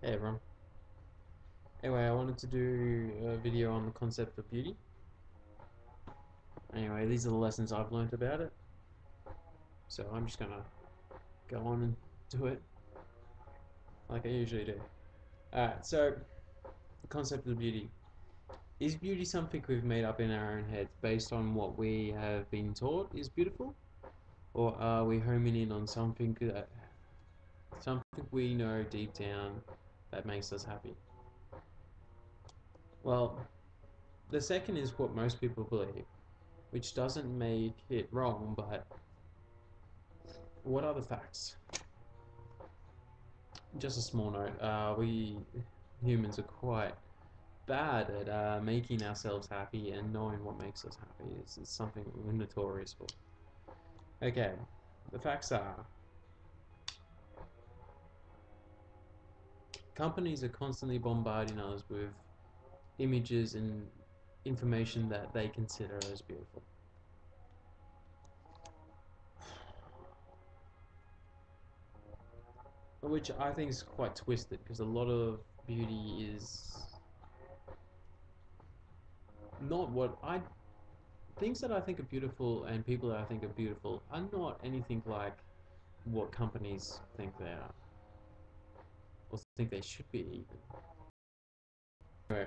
Hey everyone. Anyway, I wanted to do a video on the concept of beauty. Anyway, these are the lessons I've learned about it. So I'm just gonna go on and do it like I usually do. Alright, so the concept of beauty. Is beauty something we've made up in our own heads based on what we have been taught is beautiful? Or are we homing in on something we know deep down that makes us happy? Well, the second is what most people believe, which doesn't make it wrong, but what are the facts? Just a small note. We humans are quite bad at making ourselves happy and knowing what makes us happy. It's something we're notorious for. Okay, the facts are companies are constantly bombarding us with images and information that they consider as beautiful. Which I think is quite twisted because a lot of beauty is not what I things that I think are beautiful and people that I think are beautiful are not anything like what companies think they are or think they should be even. Right.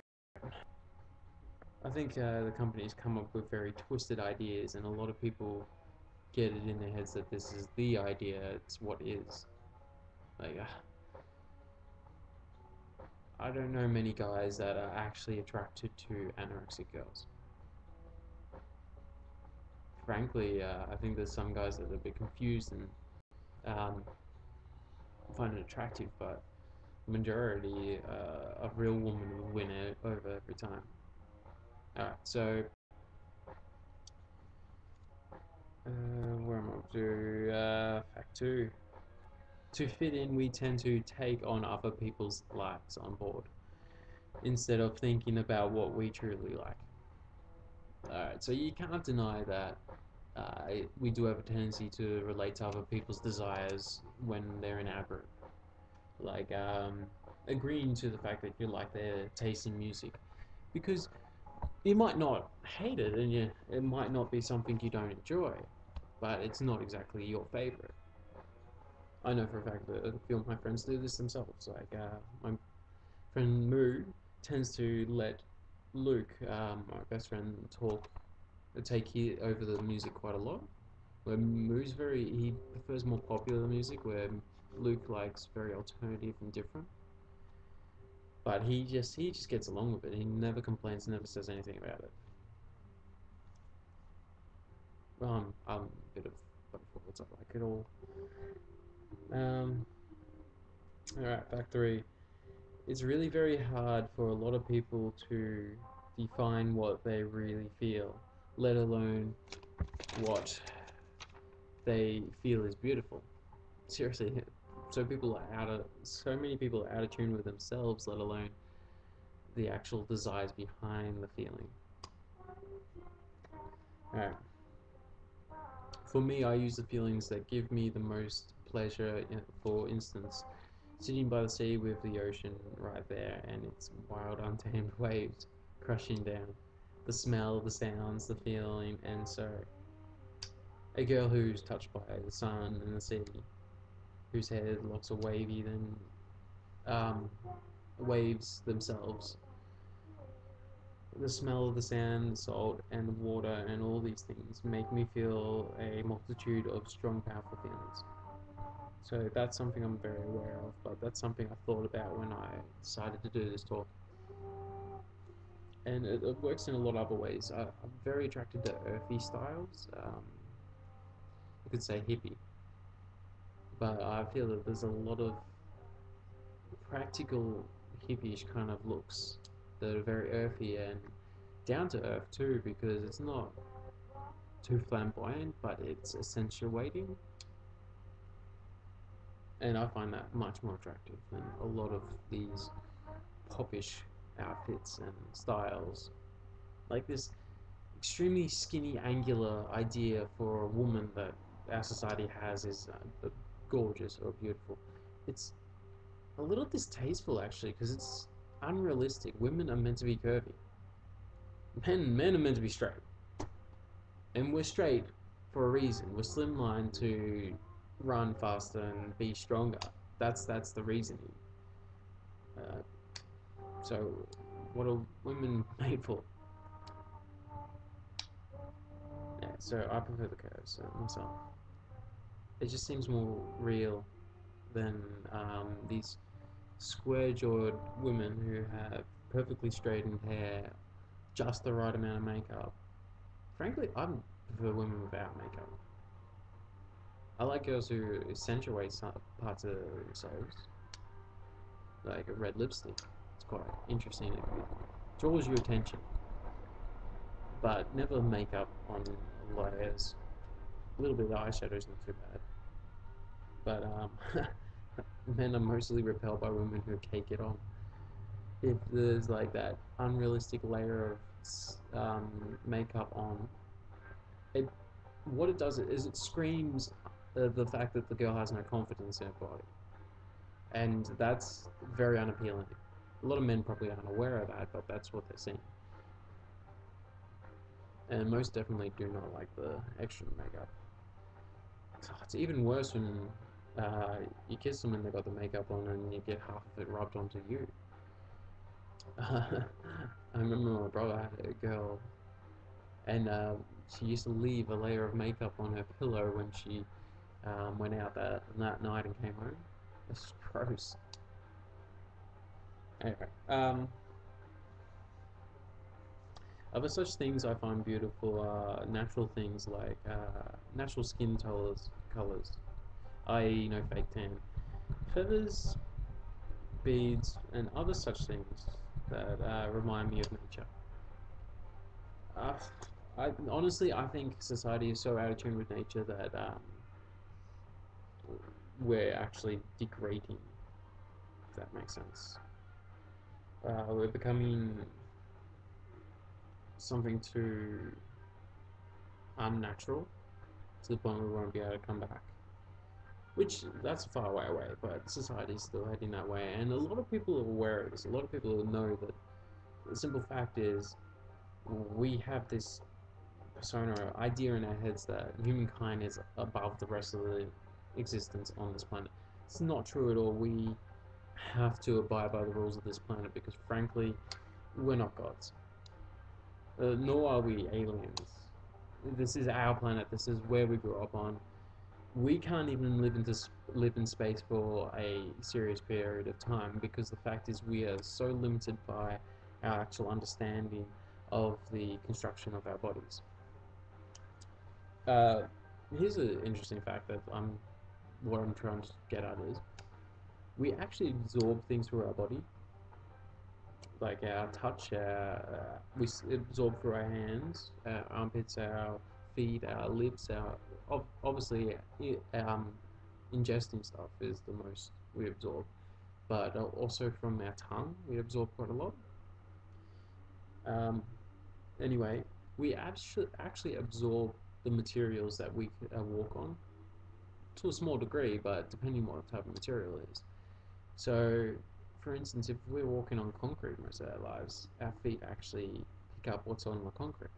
I think the companies come up with very twisted ideas, and a lot of people get it in their heads that this is the idea. It's what is. Like, I don't know many guys that are actually attracted to anorexic girls. Frankly, I think there's some guys that are a bit confused and um, find it attractive, but the majority, a real woman will win it over every time. Alright, so where am I up to? Fact two. To fit in, we tend to take on other people's likes on board instead of thinking about what we truly like. Alright, so you can't deny that we do have a tendency to relate to other people's desires when they're in our group. Like agreeing to the fact that you like their taste in music. Because you might not hate it and it might not be something you don't enjoy, but it's not exactly your favorite. I know for a fact that a few of my friends do this themselves. Like my friend Moo tends to let Luke, my best friend, take over the music quite a lot. Where he prefers more popular music, where Luke likes very alternative and different. But he just gets along with it. He never complains, never says anything about it. I'm a bit of both. I like it all. Um, all right, fact three. It's really very hard for a lot of people to define what they really feel, let alone what they feel is beautiful. Seriously, so many people are out of tune with themselves, let alone the actual desires behind the feeling. All right. For me, I use the feelings that give me the most pleasure. For instance, sitting by the sea with the ocean right there and its wild, untamed waves crushing down. The smell, the sounds, the feeling, and so a girl who's touched by the sun and the sea, whose hair locks are wavy, then waves themselves. The smell of the sand, salt, and water, and all these things make me feel a multitude of strong, powerful feelings. So that's something I'm very aware of, but that's something I thought about when I decided to do this talk. And it works in a lot of other ways. I'm very attracted to earthy styles. You could say hippie, but I feel that there's a lot of practical hippie kind of looks that are very earthy and down to earth too, because it's not too flamboyant, but it's accentuating, and I find that much more attractive than a lot of these popish outfits and styles. Like this extremely skinny, angular idea for a woman that our society has is gorgeous or beautiful. It's a little distasteful actually, because it's unrealistic. Women are meant to be curvy. Men are meant to be straight, and we're straight for a reason. We're slimline to run faster and be stronger. That's the reasoning. Uh, so, what are women made for? Yeah, so I prefer the curves myself. It just seems more real than these square-jawed women who have perfectly straightened hair, just the right amount of makeup. Frankly, I prefer women without makeup. I like girls who accentuate some parts of themselves, like a red lipstick. It's quite interesting. It draws your attention, but never makeup on layers. A little bit of eyeshadow is not too bad, but men are mostly repelled by women who cake it on. If there's like that unrealistic layer of makeup on, it what it does is it screams the fact that the girl has no confidence in her body, and that's very unappealing. A lot of men probably aren't aware of that, but that's what they're seeing, and most definitely do not like the extra makeup. It's even worse when you kiss them and they got the makeup on, and you get half of it rubbed onto you. I remember my brother had a girl, and she used to leave a layer of makeup on her pillow when she went out that night and came home. It's gross. Anyway, other such things I find beautiful are natural things like natural skin colors, i.e., fake tan, feathers, beads, and other such things that remind me of nature. Uh, I think society is so out of tune with nature that we're actually degrading, if that makes sense. We're becoming something too unnatural to the point where we won't be able to come back. Which that's a far way away, but society is still heading that way, and a lot of people are aware of this. A lot of people know that the simple fact is we have this persona or idea in our heads that humankind is above the rest of the existence on this planet. It's not true at all. We have to abide by the rules of this planet because, frankly, we're not gods. Nor are we aliens. This is our planet. This is where we grew up on. We can't even live in space for a serious period of time because the fact is we are so limited by our actual understanding of the construction of our bodies. Uh, Here's an interesting fact that what I'm trying to get at is we actually absorb things through our body, like our touch, we absorb through our hands, our armpits, our feet, our lips, obviously ingesting stuff is the most we absorb, but also from our tongue we absorb quite a lot. Um, anyway, we actually absorb the materials that we walk on to a small degree, but depending on what type of material it is. So, for instance, if we're walking on concrete most of our lives, our feet actually pick up what's on the concrete.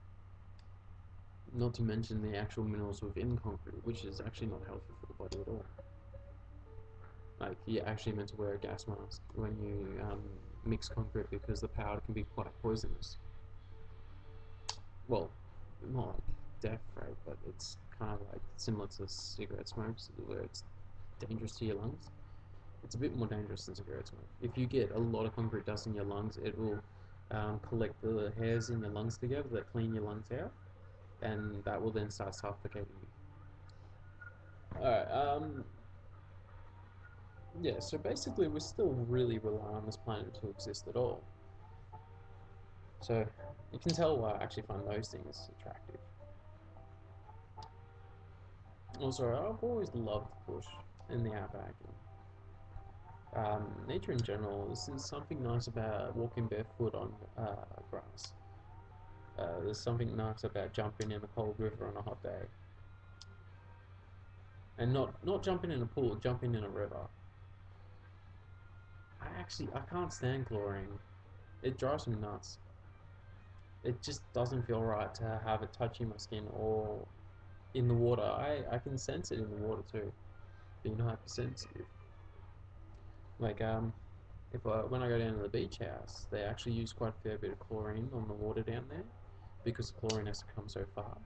Not to mention the actual minerals within concrete, which is actually not healthy for the body at all. Like, you're actually meant to wear a gas mask when you mix concrete because the powder can be quite poisonous. Well, not like death threat, but it's kind of like similar to cigarette smoke, where it's dangerous to your lungs. It's a bit more dangerous than cigarette smoke. If you get a lot of concrete dust in your lungs, it will collect the hairs in your lungs together that clean your lungs out, and that will then start suffocating you. Alright, yeah, so basically we still really rely on this planet to exist at all. So you can tell why I actually find those things attractive. Also, I've always loved the bush and the outback. Nature in general, there's something nice about walking barefoot on grass. There's something nice about jumping in a cold river on a hot day, and not jumping in a pool, jumping in a river. I can't stand chlorine. It drives me nuts. It just doesn't feel right to have it touching my skin or in the water. I can sense it in the water too, being hypersensitive. Like if when I go down to the beach house, they actually use quite a fair bit of chlorine on the water down there because the chlorine has to come so far.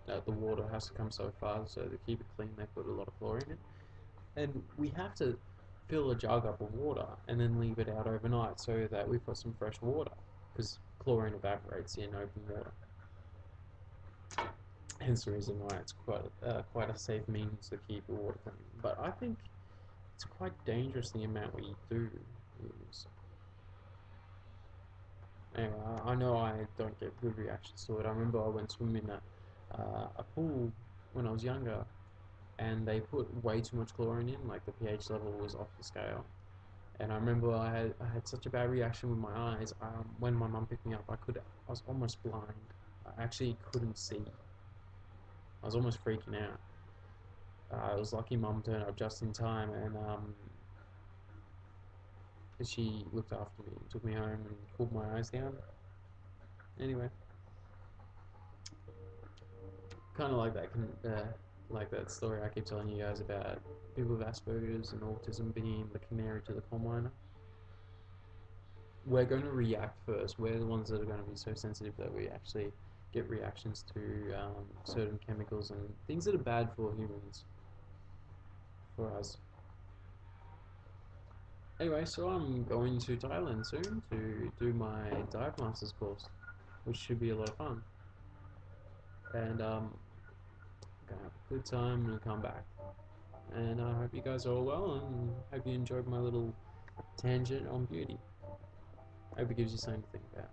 The water has to come so far, so to keep it clean, they put a lot of chlorine in. And we have to fill a jug up with water and then leave it out overnight so that we've got some fresh water because chlorine evaporates in open water. Hence the reason why it's quite a safe means to keep the water clean. But I think it's quite dangerous the amount we do use. Anyway, I know I don't get good reactions to it. I remember I went swimming at a pool when I was younger, and they put way too much chlorine in. Like the pH level was off the scale. And I remember I had such a bad reaction with my eyes. When my mum picked me up, I was almost blind. I actually couldn't see. I was almost freaking out. I was lucky mum turned up just in time, and she looked after me and took me home and cooled my eyes down. Anyway, kind of like that story I keep telling you guys about people with Asperger's and autism being the canary to the coal miner. We're going to react first. We're the ones that are going to be so sensitive that we actually get reactions to certain chemicals and things that are bad for humans, for us. Anyway, so I'm going to Thailand soon to do my dive masters course, which should be a lot of fun. And I'm gonna have a good time when I come back. And I hope you guys are all well and hope you enjoyed my little tangent on beauty. Hope it gives you something to think about.